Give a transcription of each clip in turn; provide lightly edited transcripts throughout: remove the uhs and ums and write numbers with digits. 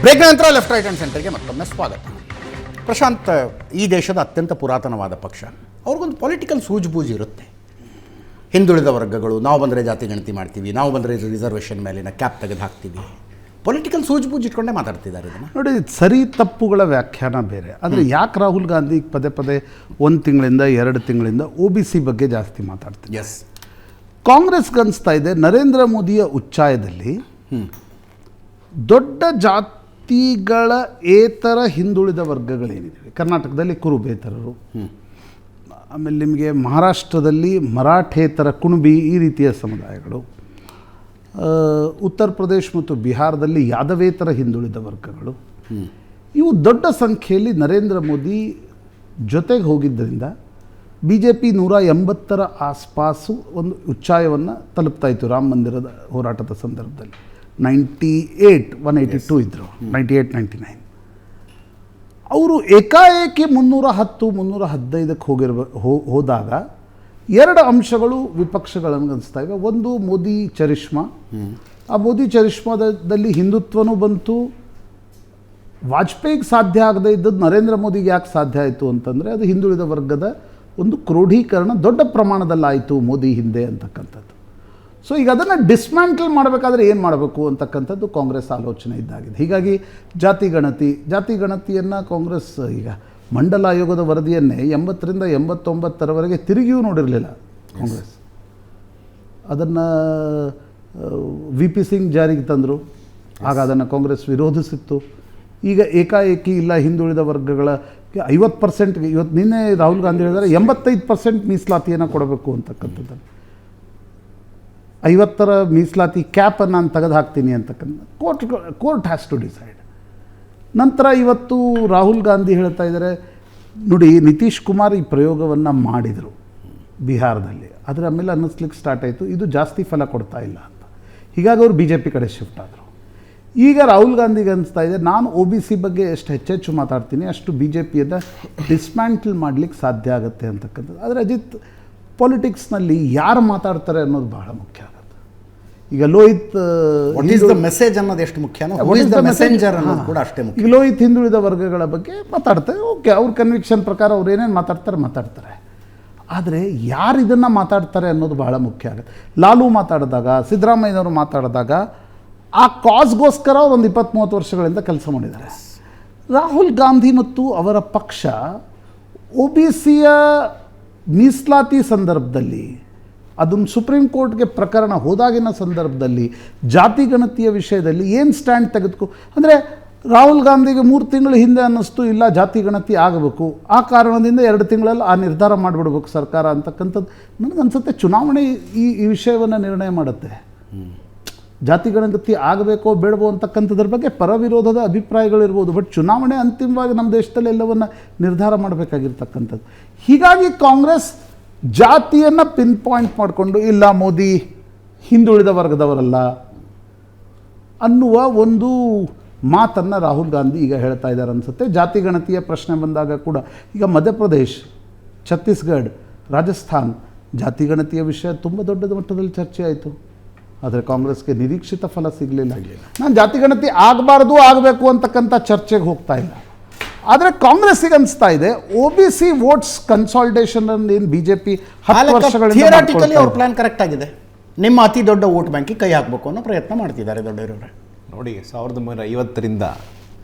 Break ನಂತರ left right and ಸೆಂಟರ್ಗೆ ಮತ್ತೊಮ್ಮೆ ಸ್ವಾಗತ. ಪ್ರಶಾಂತ್, ಈ ದೇಶದ ಅತ್ಯಂತ ಪುರಾತನವಾದ ಪಕ್ಷ, ಅವ್ರಿಗೊಂದು ಪೊಲಿಟಿಕಲ್ ಸೂಜುಬೂಜು ಇರುತ್ತೆ. ಹಿಂದುಳಿದ ವರ್ಗಗಳು, ನಾವು ಬಂದರೆ ಜಾತಿ ಗಣತಿ ಮಾಡ್ತೀವಿ, ನಾವು ಬಂದರೆ ರಿಸರ್ವೇಷನ್ ಮೇಲಿನ ಕ್ಯಾಪ್ ತೆಗೆದು ಹಾಕ್ತೀವಿ, ಪೊಲಿಟಿಕಲ್ ಸೂಜುಬೂಜು ಇಟ್ಕೊಂಡೇ ಮಾತಾಡ್ತಿದ್ದಾರೆ. ಇದನ್ನು ನೋಡಿ, ಸರಿ ತಪ್ಪುಗಳ ವ್ಯಾಖ್ಯಾನ ಬೇರೆ. ಆದರೆ ಯಾಕೆ ರಾಹುಲ್ ಗಾಂಧಿ ಪದೇ ಪದೇ 1 ತಿಂಗಳಿಂದ 2 ತಿಂಗಳಿಂದ OBC ಬಗ್ಗೆ ಜಾಸ್ತಿ ಮಾತಾಡ್ತಾರೆ? ಎಸ್, ಕಾಂಗ್ರೆಸ್ಗೆ ಅನಿಸ್ತಾ ಇದೆ ನರೇಂದ್ರ ಮೋದಿಯ ಉಚ್ಚಾಯದಲ್ಲಿ ದೊಡ್ಡ ಜಾತಿಗಳ ಏತರ ಹಿಂದುಳಿದ ವರ್ಗಗಳೇನಿವೆ, ಕರ್ನಾಟಕದಲ್ಲಿ ಕುರುಬೇತರರು, ಆಮೇಲೆ ನಿಮಗೆ ಮಹಾರಾಷ್ಟ್ರದಲ್ಲಿ ಮರಾಠೇತರ ಕುಣಬಿ, ಈ ರೀತಿಯ ಸಮುದಾಯಗಳು, ಉತ್ತರ ಪ್ರದೇಶ ಮತ್ತು ಬಿಹಾರದಲ್ಲಿ ಯಾದವೇತರ ಹಿಂದುಳಿದ ವರ್ಗಗಳು, ಇವು ದೊಡ್ಡ ಸಂಖ್ಯೆಯಲ್ಲಿ ನರೇಂದ್ರ ಮೋದಿ ಜೊತೆಗೆ ಹೋಗಿದ್ದರಿಂದ BJP 180 ಆಸ್ಪಾಸು ಒಂದು ಉಚ್ಚಾಯವನ್ನು ತಲುಪ್ತಾ ಇತ್ತು. ರಾಮ ಮಂದಿರದ ಹೋರಾಟದ ಸಂದರ್ಭದಲ್ಲಿ 182 ಇದ್ದರು, 98-99. ಅವರು ಏಕಾಏಕಿ 310-315ಕ್ಕೆ ಹೋದಾಗ 2 ಅಂಶಗಳು ವಿಪಕ್ಷಗಳನ್ನು ಅನಿಸ್ತಾ ಇವೆ. ಒಂದು, ಮೋದಿ ಚರಿಷ್ಮಾ. ಆ ಮೋದಿ ಚರಿಷ್ಮಾದಲ್ಲಿ ಹಿಂದುತ್ವನೂ ಬಂತು. ವಾಜಪೇಯಿಗೆ ಸಾಧ್ಯ ಆಗದೇ ಇದ್ದದ್ದು ನರೇಂದ್ರ ಮೋದಿಗೆ ಯಾಕೆ ಸಾಧ್ಯ ಆಯಿತು ಅಂತಂದರೆ, ಅದು ಹಿಂದುಳಿದ ವರ್ಗದ ಒಂದು ಕ್ರೋಢೀಕರಣ ದೊಡ್ಡ ಪ್ರಮಾಣದಲ್ಲಾಯಿತು ಮೋದಿ ಹಿಂದೆ ಅಂತಕ್ಕಂಥದ್ದು. ಸೊ ಈಗ ಅದನ್ನು ಡಿಸ್ಮ್ಯಾಂಟಲ್ ಮಾಡಬೇಕಾದ್ರೆ ಏನು ಮಾಡಬೇಕು ಅಂತಕ್ಕಂಥದ್ದು ಕಾಂಗ್ರೆಸ್ ಆಲೋಚನೆ ಇದ್ದಾಗಿದೆ. ಹೀಗಾಗಿ ಜಾತಿ ಗಣತಿಯನ್ನು ಕಾಂಗ್ರೆಸ್ ಈಗ ಮಂಡಲ ಆಯೋಗದ ವರದಿಯನ್ನೇ 80ರಿಂದ 89ರವರೆಗೆ ತಿರುಗಿಯೂ ನೋಡಿರಲಿಲ್ಲ ಕಾಂಗ್ರೆಸ್. ಅದನ್ನು VP ಸಿಂಗ್ ಜಾರಿಗೆ ತಂದರು, ಆಗ ಅದನ್ನು ಕಾಂಗ್ರೆಸ್ ವಿರೋಧಿಸಿತ್ತು. ಈಗ ಏಕಾಏಕಿ ಇಲ್ಲ, ಹಿಂದುಳಿದ ವರ್ಗಗಳ 50%, ಇವತ್ತು ನಿನ್ನೆ ರಾಹುಲ್ ಗಾಂಧಿ ಹೇಳಿದರೆ 85% ಮೀಸಲಾತಿಯನ್ನು ಕೊಡಬೇಕು ಅಂತಕ್ಕಂಥದ್ದನ್ನು, 50ರ ಮೀಸಲಾತಿ ಕ್ಯಾಪನ್ನು ನಾನು ತೆಗೆದು ಹಾಕ್ತೀನಿ ಅಂತಕ್ಕಂಥ ಕೋರ್ಟ್ ಹ್ಯಾಸ್ ಟು ಡಿಸೈಡ್. ನಂತರ ಇವತ್ತು ರಾಹುಲ್ ಗಾಂಧಿ ಹೇಳ್ತಾ ಇದ್ದಾರೆ, ನೋಡಿ ನಿತೀಶ್ ಕುಮಾರ್ ಈ ಪ್ರಯೋಗವನ್ನು ಮಾಡಿದರು ಬಿಹಾರದಲ್ಲಿ, ಆದರೆ ಆಮೇಲೆ ಅನ್ನಿಸ್ಲಿಕ್ಕೆ ಸ್ಟಾರ್ಟ್ ಆಯಿತು ಇದು ಜಾಸ್ತಿ ಫಲ ಕೊಡ್ತಾ ಇಲ್ಲ ಅಂತ. ಹೀಗಾಗಿ ಅವರು BJP ಕಡೆ ಶಿಫ್ಟ್ ಆದರು. ಈಗ ರಾಹುಲ್ ಗಾಂಧಿಗೆ ಅನಿಸ್ತಾ ಇದೆ, ನಾನು OBC ಬಗ್ಗೆ ಎಷ್ಟು ಹೆಚ್ಚೆಚ್ಚು ಮಾತಾಡ್ತೀನಿ ಅಷ್ಟು BJPಯನ್ನು ಡಿಸ್ಮ್ಯಾಂಟಲ್ ಮಾಡಲಿಕ್ಕೆ ಸಾಧ್ಯ ಆಗುತ್ತೆ ಅಂತಕ್ಕಂಥದ್ದು. ಆದರೆ ಅಜಿತ್, ಪಾಲಿಟಿಕ್ಸ್ನಲ್ಲಿ ಯಾರು ಮಾತಾಡ್ತಾರೆ ಅನ್ನೋದು ಬಹಳ ಮುಖ್ಯ ಆಗುತ್ತೆ. ಈಗ ಲೋಹಿತ್ ಮೆಸೇಜ್ ಅನ್ನೋದು ಎಷ್ಟು ಮುಖ್ಯನೋ ಮೆಸೆಂಜರ್ ಅನ್ನೋದು ಕೂಡ ಅಷ್ಟೇ ಮುಖ್ಯ. ಈಗ ಲೋಹಿತ್ ಹಿಂದುಳಿದ ವರ್ಗಗಳ ಬಗ್ಗೆ ಮಾತಾಡ್ತಾರೆ, ಓಕೆ, ಅವ್ರ ಕನ್ವಿಕ್ಷನ್ ಪ್ರಕಾರ ಅವ್ರು ಏನೇನು ಮಾತಾಡ್ತಾರೆ. ಆದರೆ ಯಾರು ಇದನ್ನು ಮಾತಾಡ್ತಾರೆ ಅನ್ನೋದು ಬಹಳ ಮುಖ್ಯ ಆಗುತ್ತೆ. ಲಾಲು ಮಾತಾಡಿದಾಗ, ಸಿದ್ದರಾಮಯ್ಯನವರು ಮಾತಾಡಿದಾಗ ಆ ಕಾಸ್ಗೋಸ್ಕರ ಒಂದು 20-30 ವರ್ಷಗಳಿಂದ ಕೆಲಸ ಮಾಡಿದ್ದಾರೆ. ರಾಹುಲ್ ಗಾಂಧಿ ಮತ್ತು ಅವರ ಪಕ್ಷ OBCಯ ಮೀಸಲಾತಿ ಸಂದರ್ಭದಲ್ಲಿ, ಅದೊಂದು ಸುಪ್ರೀಂ ಕೋರ್ಟ್ಗೆ ಪ್ರಕರಣ ಹೋದಾಗಿನ ಸಂದರ್ಭದಲ್ಲಿ ಜಾತಿ ಗಣತಿಯ ವಿಷಯದಲ್ಲಿ ಏನು ಸ್ಟ್ಯಾಂಡ್ ತೆಗೆದುಕೊ ಅಂದರೆ, ರಾಹುಲ್ ಗಾಂಧಿಗೆ 3 ತಿಂಗಳ ಹಿಂದೆ ಅನ್ನಿಸ್ತು ಇಲ್ಲ ಜಾತಿ ಗಣತಿ ಆಗಬೇಕು, ಆ ಕಾರಣದಿಂದ 2 ತಿಂಗಳಲ್ಲಿ ಆ ನಿರ್ಧಾರ ಮಾಡಿಬಿಡ್ಬೇಕು ಸರ್ಕಾರ ಅಂತಕ್ಕಂಥದ್ದು. ನನಗನ್ಸುತ್ತೆ ಚುನಾವಣೆ ಈ ವಿಷಯವನ್ನು ನಿರ್ಣಯ ಮಾಡುತ್ತೆ. ಜಾತಿ ಗಣತಿ ಆಗಬೇಕೋ ಬೇಡವೋ ಅಂತಕ್ಕಂಥದ್ರ ಬಗ್ಗೆ ಪರವಿರೋಧದ ಅಭಿಪ್ರಾಯಗಳಿರ್ಬೋದು, ಬಟ್ ಚುನಾವಣೆ ಅಂತಿಮವಾಗಿ ನಮ್ಮ ದೇಶದಲ್ಲಿ ಎಲ್ಲವನ್ನು ನಿರ್ಧಾರ ಮಾಡಬೇಕಾಗಿರ್ತಕ್ಕಂಥದ್ದು. ಹೀಗಾಗಿ ಕಾಂಗ್ರೆಸ್ ಜಾತಿಯನ್ನು ಪಿನ್ ಪಾಯಿಂಟ್ ಮಾಡಿಕೊಂಡು, ಇಲ್ಲ ಮೋದಿ ಹಿಂದುಳಿದ ವರ್ಗದವರಲ್ಲ ಅನ್ನುವ ಒಂದು ಮಾತನ್ನು ರಾಹುಲ್ ಗಾಂಧಿ ಈಗ ಹೇಳ್ತಾ ಇದ್ದಾರೆ ಅನಿಸುತ್ತೆ. ಜಾತಿ ಗಣತಿಯ ಪ್ರಶ್ನೆ ಬಂದಾಗ ಕೂಡ ಈಗ ಮಧ್ಯಪ್ರದೇಶ್, ಛತ್ತೀಸ್ಗಢ, ರಾಜಸ್ಥಾನ್ ಜಾತಿ ಗಣತಿಯ ವಿಷಯ ತುಂಬ ದೊಡ್ಡ ಮಟ್ಟದಲ್ಲಿ ಚರ್ಚೆ ಆಯಿತು. ಆದರೆ ಕಾಂಗ್ರೆಸ್ಗೆ ನಿರೀಕ್ಷಿತ ಫಲ ಸಿಗಲಿಲ್ಲ. ನಾನು ಜಾತಿ ಗಣತಿ ಆಗಬೇಕು ಅಂತಕ್ಕಂಥ ಚರ್ಚೆಗೆ ಹೋಗ್ತಾ ಇಲ್ಲ. ಆದರೆ ಕಾಂಗ್ರೆಸ್ಸಿಗೆ ಅನಿಸ್ತಾ ಇದೆ OBC ವೋಟ್ಸ್ ಕನ್ಸಾಲ್ಟೇಷನ್ ಏನು BJP 10 ವರ್ಷಗಳಿಂದ ಅವ್ರ ಪ್ಲಾನ್ ಕರೆಕ್ಟ್ ಆಗಿದೆ. ನಿಮ್ಮ ಅತಿ ದೊಡ್ಡ ವೋಟ್ ಬ್ಯಾಂಕಿಗೆ ಕೈ ಹಾಕಬೇಕು ಅನ್ನೋ ಪ್ರಯತ್ನ ಮಾಡ್ತಿದ್ದಾರೆ ದೊಡ್ಡವರವರೇ. ನೋಡಿ, 1950ರಿಂದ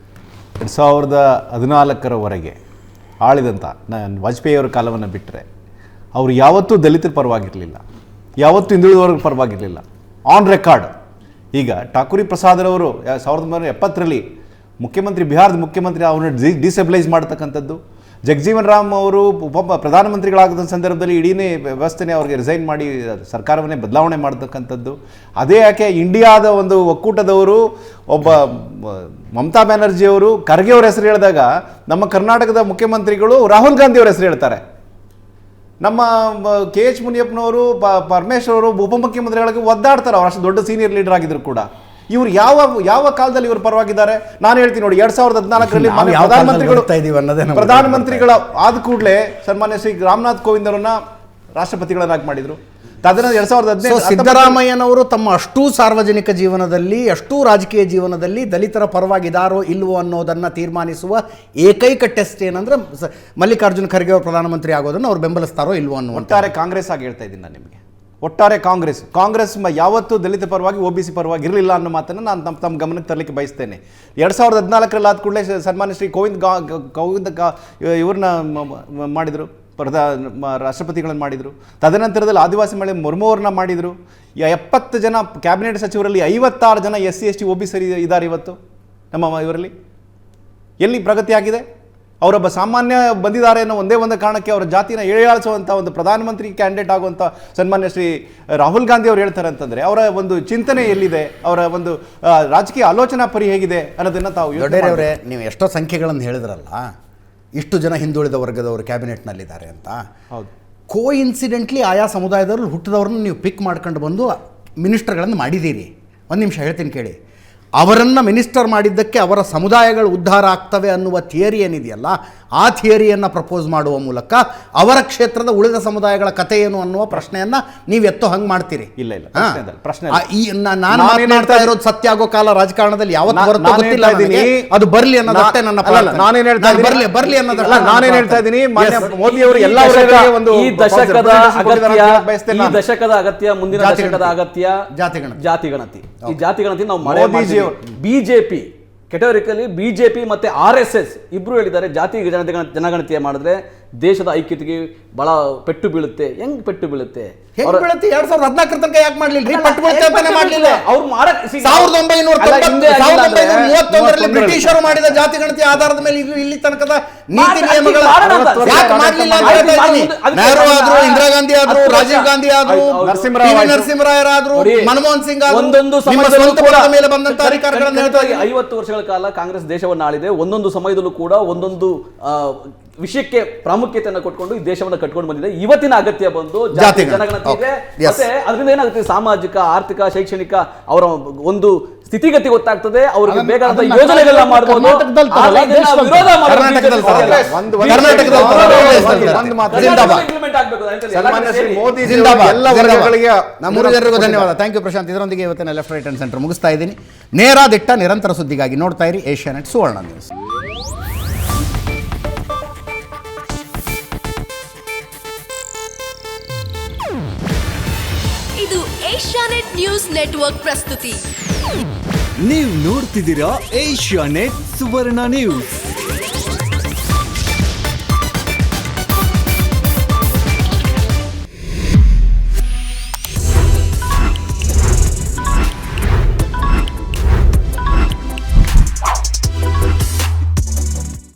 2014ರವರೆಗೆ ಆಳಿದಂಥ ವಾಜಪೇಯಿಯವರ ಕಾಲವನ್ನು ಬಿಟ್ಟರೆ ಅವರು ಯಾವತ್ತೂ ದಲಿತರ ಪರವಾಗಿರಲಿಲ್ಲ, ಯಾವತ್ತೂ ಹಿಂದುಳಿದವರ್ಗ ಪರವಾಗಿರಲಿಲ್ಲ. On record. ಈಗ ಠಾಕೂರಿ ಪ್ರಸಾದರವರು 1970ರಲ್ಲಿ ಬಿಹಾರದ ಮುಖ್ಯಮಂತ್ರಿ ಅವ್ರನ್ನ ಡಿಸೆಬಲೈಸ್ ಮಾಡ್ತಕ್ಕಂಥದ್ದು, ಜಗಜೀವನ್ ರಾಮ್ ಅವರು ಪ್ರಧಾನಮಂತ್ರಿಗಳಾಗದ ಸಂದರ್ಭದಲ್ಲಿ ಇಡೀ ವ್ಯವಸ್ಥೆನೇ ಅವ್ರಿಗೆ ರಿಸೈನ್ ಮಾಡಿ ಸರ್ಕಾರವನ್ನೇ ಬದಲಾವಣೆ ಮಾಡ್ತಕ್ಕಂಥದ್ದು. ಅದೇ ಯಾಕೆ ಇಂಡಿಯಾದ ಒಂದು ಒಕ್ಕೂಟದವರು ಒಬ್ಬ ಮಮತಾ ಬ್ಯಾನರ್ಜಿಯವರು ಖರ್ಗೆ ಅವ್ರ ಹೆಸರು ಹೇಳಿದಾಗ ನಮ್ಮ ಕರ್ನಾಟಕದ ಮುಖ್ಯಮಂತ್ರಿಗಳು ರಾಹುಲ್ ಗಾಂಧಿ ಅವ್ರ ಹೆಸರು ಹೇಳ್ತಾರೆ. ನಮ್ಮ KH ಮುನಿಯಪ್ಪನವರು, ಪರಮೇಶ್ವರ್ ಅವರು ಉಪಮುಖ್ಯಮಂತ್ರಿಗಳಿಗೆ ಒದ್ದಾಡ್ತಾರೆ, ಅವ್ರು ಅಷ್ಟು ದೊಡ್ಡ ಸೀನಿಯರ್ ಲೀಡರ್ ಆಗಿದ್ರು ಕೂಡ. ಇವರು ಯಾವ ಕಾಲದಲ್ಲಿ ಇವರು ಪರವಾಗಿದ್ದಾರೆ? ನಾನು ಹೇಳ್ತೀನಿ ನೋಡಿ, 2014ರಲ್ಲಿ ಪ್ರಧಾನಮಂತ್ರಿಗಳ ಆದ ಕೂಡಲೇ ಸನ್ಮಾನ್ಯ ಶ್ರೀ ರಾಮನಾಥ್ ಕೋವಿಂದ್ ಅವರನ್ನ ರಾಷ್ಟ್ರಪತಿಗಳನ್ನಾಗಿ ಮಾಡಿದರು. ತದನಂತರ 2015 ಸಿದ್ದರಾಮಯ್ಯನವರು ತಮ್ಮ ಅಷ್ಟೂ ಸಾರ್ವಜನಿಕ ಜೀವನದಲ್ಲಿ, ಅಷ್ಟೂ ರಾಜಕೀಯ ಜೀವನದಲ್ಲಿ ದಲಿತರ ಪರವಾಗಿದಾರೋ ಇಲ್ವೋ ಅನ್ನೋದನ್ನು ತೀರ್ಮಾನಿಸುವ ಏಕೈಕ ಟೆಸ್ಟ್ ಏನಂದ್ರೆ ಮಲ್ಲಿಕಾರ್ಜುನ ಖರ್ಗೆ ಅವರು ಪ್ರಧಾನಮಂತ್ರಿ ಆಗೋದನ್ನು ಅವ್ರು ಬೆಂಬಲಿಸ್ತಾರೋ ಇಲ್ವೋ ಅನ್ನೋ ಒಟ್ಟಾರೆ ಕಾಂಗ್ರೆಸ್ ಆಗಿ ಹೇಳ್ತಾ ಇದ್ದೀನಿ ನಾನು ನಿಮಗೆ. ಒಟ್ಟಾರೆ ಕಾಂಗ್ರೆಸ್ ಯಾವತ್ತೂ ದಲಿತ ಪರವಾಗಿ OBC ಪರವಾಗಿ ಇರಲಿಲ್ಲ ಅನ್ನೋ ಮಾತನ್ನು ನಾನು ತಮ್ಮ ಗಮನಕ್ಕೆ ತರಲಿಕ್ಕೆ ಬಯಸ್ತೇನೆ. 2014 ಆದ ಕೂಡಲೇ ಸನ್ಮಾನ್ಯ ಶ್ರೀ ಕೋವಿಂದ್ ಇವ್ರನ್ನ ಮಾಡಿದರು, ರಾಷ್ಟ್ರಪತಿಗಳನ್ನು ಮಾಡಿದರು. ತದನಂತರದಲ್ಲಿ ಆದಿವಾಸಿ ಮಳೆ ಮುರ್ಮು ಅವ್ರನ್ನ ಮಾಡಿದರು. 70 ಜನ ಕ್ಯಾಬಿನೆಟ್ ಸಚಿವರಲ್ಲಿ 56 ಜನ SC ST OBC ಇದ್ದಾರೆ ಇವತ್ತು ನಮ್ಮ ಇವರಲ್ಲಿ. ಎಲ್ಲಿ ಪ್ರಗತಿ ಆಗಿದೆ? ಅವರೊಬ್ಬ ಸಾಮಾನ್ಯ ಬಂದಿದ್ದಾರೆ ಅನ್ನೋ ಒಂದೇ ಒಂದು ಕಾರಣಕ್ಕೆ ಅವರ ಜಾತಿನ ಏಳಿಸುವಂಥ ಒಂದು ಪ್ರಧಾನಮಂತ್ರಿ ಕ್ಯಾಂಡಿಡೇಟ್ ಆಗುವಂಥ ಸನ್ಮಾನ್ಯ ಶ್ರೀ ರಾಹುಲ್ ಗಾಂಧಿ ಅವರು ಹೇಳ್ತಾರೆ ಅಂತಂದರೆ ಅವರ ಒಂದು ಚಿಂತನೆ ಎಲ್ಲಿದೆ, ಅವರ ಒಂದು ರಾಜಕೀಯ ಆಲೋಚನಾ ಪರಿ ಹೇಗಿದೆ ಅನ್ನೋದನ್ನು ತಾವು ದೊಡ್ಡವರೇ, ನೀವು ಎಷ್ಟೋ ಸಂಖ್ಯೆಗಳನ್ನು ಹೇಳಿದ್ರಲ್ಲ, ಇಷ್ಟು ಜನ ಹಿಂದುಳಿದ ವರ್ಗದವರು ಕ್ಯಾಬಿನೆಟ್ನಲ್ಲಿದ್ದಾರೆ ಅಂತ. ಹೌದು, ಕೋಇನ್ಸಿಡೆಂಟ್ಲಿ ಆಯಾ ಸಮುದಾಯದವರು ಹುಟ್ಟಿದವ್ರನ್ನ ನೀವು ಪಿಕ್ ಮಾಡ್ಕೊಂಡು ಬಂದು ಮಿನಿಸ್ಟರ್ಗಳನ್ನು ಮಾಡಿದ್ದೀರಿ. ಒಂದು ನಿಮಿಷ ಹೇಳ್ತೀನಿ ಕೇಳಿ. ಅವರನ್ನು ಮಿನಿಸ್ಟರ್ ಮಾಡಿದ್ದಕ್ಕೆ ಅವರ ಸಮುದಾಯಗಳು ಉದ್ಧಾರ ಆಗ್ತವೆ ಅನ್ನುವ ಥಿಯರಿ ಏನಿದೆಯಲ್ಲ, ಆ ಥಿಯರಿಯನ್ನು ಪ್ರಪೋಸ್ ಮಾಡುವ ಮೂಲಕ ಅವರ ಕ್ಷೇತ್ರದ ಉಳಿದ ಸಮುದಾಯಗಳ ಕಥೆ ಏನು ಅನ್ನುವ ಪ್ರಶ್ನೆಯನ್ನು ನೀವು ಎತ್ತೋ ಹಂಗೆ ಮಾಡ್ತೀರಿ. ಇಲ್ಲ ಪ್ರಶ್ನೆ ನಾನು ಮಾತನಾಡ್ತಾ ಇರೋದು ಸತ್ಯ ಆಗೋ ಕಾಲ ರಾಜಕಾರಣದಲ್ಲಿ ಯಾವತ್ತು ಬರುತ್ತೋ ಗೊತ್ತಿಲ್ಲ. ಅದು ಬರಲಿ ಅನ್ನೋದಷ್ಟೇ ನನ್ನ ನಾನೇನ್ ಹೇಳ್ತಾ ಇದ್ದೀನಿ, ಮಾನ್ಯ ಮೋದಿ ಅವರು ಎಲ್ಲ ಈ ದಶಕದ ಅಗತ್ಯ, ಮುಂದಿನ ದಶಕದ ಅಗತ್ಯ ಜಾತಿ ಗಣತಿ. ಈ ಜಾತಿ ಗಣತಿ ನಾವು ಬಿಜೆಪಿ ಕೆಟಗರಿಕಲಿ ಬಿಜೆಪಿ ಮತ್ತೆ RSS ಇಬ್ರು ಹೇಳಿದ್ದಾರೆ ಜಾತಿ ಜನಗಣತಿಯ ಮಾಡಿದ್ರೆ ದೇಶದ ಐಕ್ಯತೆಗೆ ಬಹಳ ಪೆಟ್ಟು ಬೀಳುತ್ತೆ. ಹೆಂಗ್ ಪೆಟ್ಟು ಬೀಳುತ್ತೆ? 2014 ತನಕ ಯಾಕೆ ಮಾಡ್ಲಿಲ್ಲ? ಪಟ್ಟು ಬೀಳುತ್ತೆ ಅಂತಾನೆ ಮಾಡ್ಲಿಲ್ಲ. ಅವ್ರು ಮಾಡಕ್ 1931ರಲ್ಲಿ ಬ್ರಿಟಿಷರು ಮಾಡಿದ ಜಾತಿ ಗಣತಿಯ ಆಧಾರದ ಮೇಲೆ ಇಲ್ಲಿ ತನಕದ ನೀತಿ ನಿಯಮಗಳ ಯಾಕೆ ಮಾಡ್ಲಿಲ್ಲ ಅಂತ ಹೇಳ್ತಾ ಇದ್ದೀನಿ. ನೆಹರು ಆದ್ರು, ಇಂದಿರಾ ಗಾಂಧಿ ಆದ್ರು, ರಾಜೀವ್ ಗಾಂಧಿ ಆದ್ರು, ನರಸಿಂಹರಾಯರಾದ್ರು, ಮನಮೋಹನ್ ಸಿಂಗ್ ಆದ್ರು, ಒಂದೊಂದು ಮೇಲೆ ಬಂದಂತ ಅಧಿಕಾರಿಗಳನ್ನ ಹೇಳ್ತಾ ಇದ್ದೀನಿ. 50 ವರ್ಷಗಳ ಕಾಲ ಕಾಂಗ್ರೆಸ್ ದೇಶವನ್ನು ಆಳಿದೆ. ಒಂದೊಂದು ಸಮಯದಲ್ಲೂ ಕೂಡ ಒಂದೊಂದು ವಿಷಯಕ್ಕೆ ಪ್ರಾಮುಖ್ಯತೆಯನ್ನು ಕೊಟ್ಕೊಂಡು ಈ ದೇಶವನ್ನು ಕಟ್ಕೊಂಡು ಬಂದಿದೆ. ಇವತ್ತಿನ ಅಗತ್ಯ ಬಂದು ಜಾತಿ ಜನಗಣತಿ ಇದೆ. ಮತ್ತೆ ಅದರಿಂದ ಏನಾಗುತ್ತೆ, ಸಾಮಾಜಿಕ, ಆರ್ಥಿಕ, ಶೈಕ್ಷಣಿಕ ಅವರ ಒಂದು ಸ್ಥಿತಿಗತಿ ಗೊತ್ತಾಗ್ತದೆ. ಅವರಿಗೆ ಬೇಕಾದ ಯೋಜನೆಗಳನ್ನ ಮಾಡಬಹುದು. ಮೂರು ಜನರಿಗೂ ಧನ್ಯವಾದ. Thank you Prashant. ಇದರೊಂದಿಗೆ ಇವತ್ತಿನ ಲೆಫ್ಟ್ ರೈಟ್ ಅಂಡ್ ಸೆಂಟರ್ ಮುಗಿಸ್ತಾ ಇದ್ದೀನಿ. ನೇರ ದಿಟ್ಟ ನಿರಂತರ ಸುದ್ದಿಗಾಗಿ ನೋಡ್ತಾ ಇರಿ ಏಷ್ಯಾನೆಟ್ ಸುವರ್ಣ ನ್ಯೂಸ್. ಇದು ಏಷ್ಯಾನೆಟ್ ನ್ಯೂಸ್ ನೆಟ್ವರ್ಕ್ ಪ್ರಸ್ತುತಿ. ನೀವು ನೋಡ್ತಿದ್ದೀರಾ ಏಷ್ಯಾನೆಟ್ ಸುವರ್ಣ ನ್ಯೂಸ್.